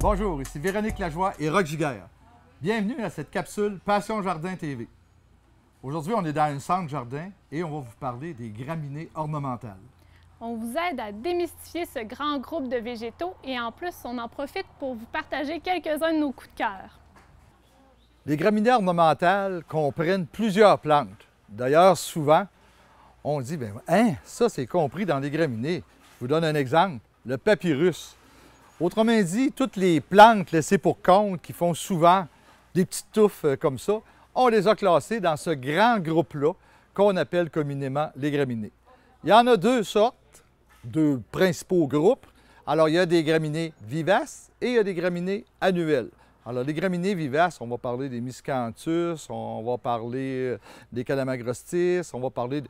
Bonjour, ici Véronique Lajoie et Roch Giguère. Bienvenue à cette capsule Passion Jardin TV. Aujourd'hui, on est dans un centre jardin et on va vous parler des graminées ornementales. On vous aide à démystifier ce grand groupe de végétaux et en plus, on en profite pour vous partager quelques-uns de nos coups de cœur. Les graminées ornementales comprennent plusieurs plantes. D'ailleurs, souvent, on dit, ça c'est compris dans les graminées. Je vous donne un exemple, le papyrus. Autrement dit, toutes les plantes laissées pour compte qui font souvent des petites touffes comme ça, on les a classées dans ce grand groupe-là qu'on appelle communément les graminées. Il y en a deux sortes, deux principaux groupes. Alors, il y a des graminées vivaces et il y a des graminées annuelles. Alors, les graminées vivaces, on va parler des miscanthus, on va parler des calamagrostis, on va parler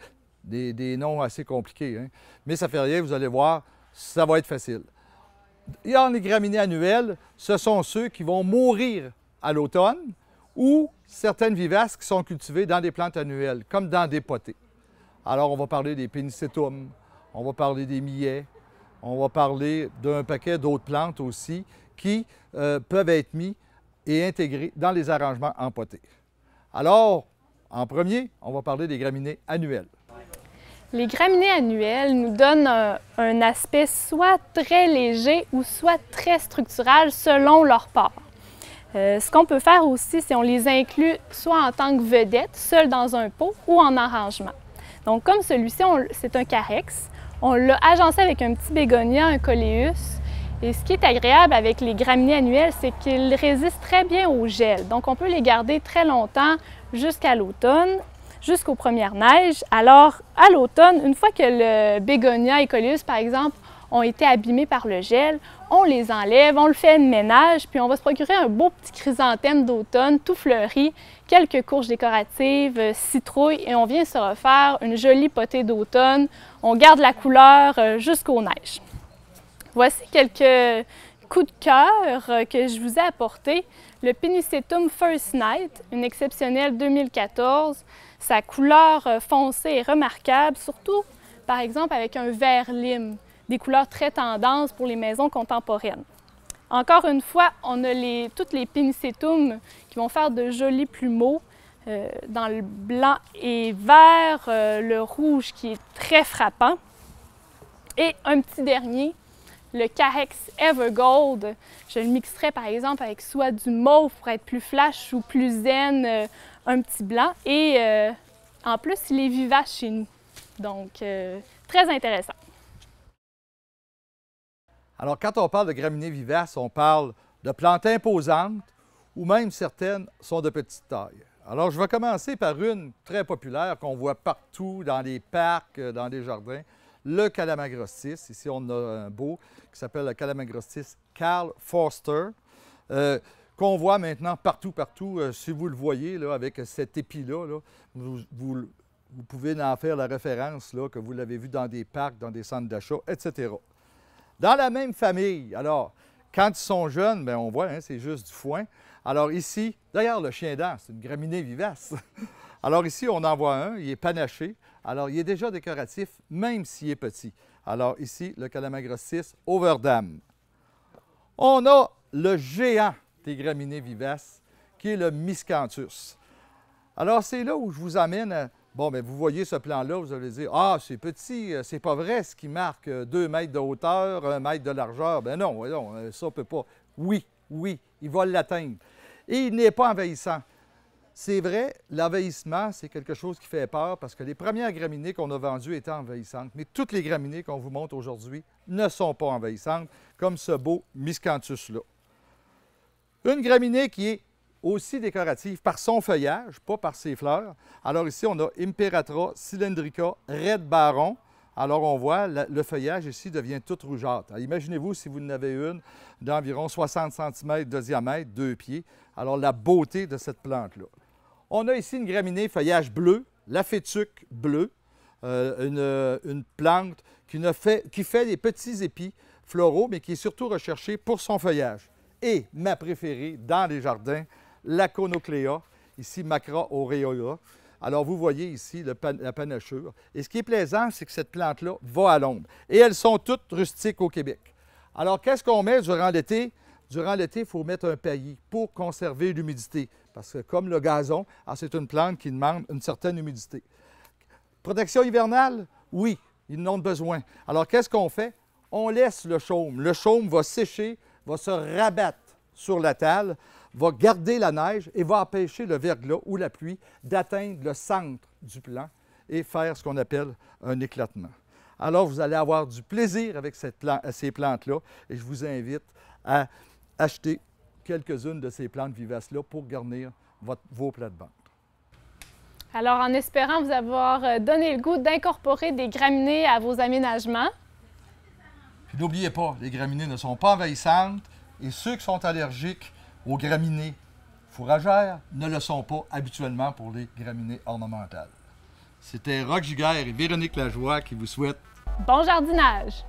des noms assez compliqués. Hein? Mais ça ne fait rien, vous allez voir, ça va être facile. Il y a les graminées annuelles, ce sont ceux qui vont mourir à l'automne ou certaines vivaces qui sont cultivées dans des plantes annuelles, comme dans des potées. Alors, on va parler des pénicilliums, on va parler des millets, on va parler d'un paquet d'autres plantes aussi qui peuvent être mis et intégrés dans les arrangements en potée. Alors, en premier, on va parler des graminées annuelles. Les graminées annuelles nous donnent un aspect soit très léger ou soit très structural selon leur part. Ce qu'on peut faire aussi, c'est on les inclut soit en tant que vedette, seul dans un pot, ou en arrangement. Donc comme celui-ci, c'est un carex. On l'a agencé avec un petit bégonia, un coléus. Et ce qui est agréable avec les graminées annuelles, c'est qu'ils résistent très bien au gel. Donc on peut les garder très longtemps jusqu'à l'automne, jusqu'aux premières neiges. Alors, à l'automne, une fois que le bégonia et coléus, par exemple, ont été abîmés par le gel, on les enlève, on le fait de ménage, puis on va se procurer un beau petit chrysanthème d'automne, tout fleuri, quelques courges décoratives, citrouilles, et on vient se refaire une jolie potée d'automne. On garde la couleur jusqu'aux neiges. Voici quelques coups de cœur que je vous ai apportés. Le Pennisetum First Night, une exceptionnelle 2014. Sa couleur foncée est remarquable, surtout par exemple avec un vert lime, des couleurs très tendances pour les maisons contemporaines. Encore une fois, on a toutes les Pennisetum qui vont faire de jolis plumeaux dans le blanc et vert, le rouge qui est très frappant. Et un petit dernier, le Carex Evergold, je le mixerais par exemple avec soit du mauve pour être plus flash ou plus zen, un petit blanc. Et en plus, il est vivace chez nous. Donc, très intéressant. Alors, quand on parle de graminées vivaces, on parle de plantes imposantes ou même certaines sont de petite taille. Alors, je vais commencer par une très populaire qu'on voit partout dans les parcs, dans les jardins, le calamagrostis. Ici, on a un beau qui s'appelle le calamagrostis Karl Forster, qu'on voit maintenant partout. Si vous le voyez, là, avec cet épi-là, là, vous pouvez en faire la référence, là, que vous l'avez vu dans des parcs, dans des centres d'achat, etc. Dans la même famille, alors, quand ils sont jeunes, bien, on voit, hein, c'est juste du foin. Alors ici, d'ailleurs, le chien-dent, c'est une graminée vivace. Alors ici, on en voit un, il est panaché. Alors, il est déjà décoratif, même s'il est petit. Alors ici, le calamagrostis Overdam. On a le géant des graminées vivaces, qui est le miscanthus. Alors, c'est là où je vous amène à... Bon, bien, vous voyez ce plan-là, vous allez dire, ah, c'est petit, c'est pas vrai ce qui marque 2 mètres de hauteur, 1 mètre de largeur. Bien non, ça ne peut pas. Oui, il va l'atteindre. Et il n'est pas envahissant. C'est vrai, l'envahissement, c'est quelque chose qui fait peur parce que les premières graminées qu'on a vendues étaient envahissantes, mais toutes les graminées qu'on vous montre aujourd'hui ne sont pas envahissantes, comme ce beau miscanthus-là. Une graminée qui est aussi décorative par son feuillage, pas par ses fleurs. Alors ici, on a Imperatra cylindrica Red Baron. Alors on voit, le feuillage ici devient tout rougeâtre. Imaginez-vous si vous en avez une d'environ 60 cm de diamètre, 2 pieds. Alors la beauté de cette plante-là. On a ici une graminée feuillage bleu, la fétuque bleue, une plante qui fait des petits épis floraux, mais qui est surtout recherchée pour son feuillage. Et ma préférée dans les jardins, la Conoclea, ici Macra aureola. Alors, vous voyez ici la panachure. Et ce qui est plaisant, c'est que cette plante-là va à l'ombre. Et elles sont toutes rustiques au Québec. Alors, qu'est-ce qu'on met durant l'été durant l'été, il faut mettre un paillis pour conserver l'humidité. Parce que comme le gazon, c'est une plante qui demande une certaine humidité. Protection hivernale? Oui, ils en ont besoin. Alors, qu'est-ce qu'on fait? On laisse le chaume. Le chaume va sécher, va se rabattre sur la tale, va garder la neige et va empêcher le verglas ou la pluie d'atteindre le centre du plant et faire ce qu'on appelle un éclatement. Alors, vous allez avoir du plaisir avec ces plantes-là et je vous invite à acheter quelques-unes de ces plantes vivaces-là pour garnir vos plates-bandes. Alors, en espérant vous avoir donné le goût d'incorporer des graminées à vos aménagements. Puis n'oubliez pas, les graminées ne sont pas envahissantes et ceux qui sont allergiques aux graminées fourragères ne le sont pas habituellement pour les graminées ornementales. C'était Roch Giguère et Véronique Lajoie qui vous souhaitent Bon jardinage!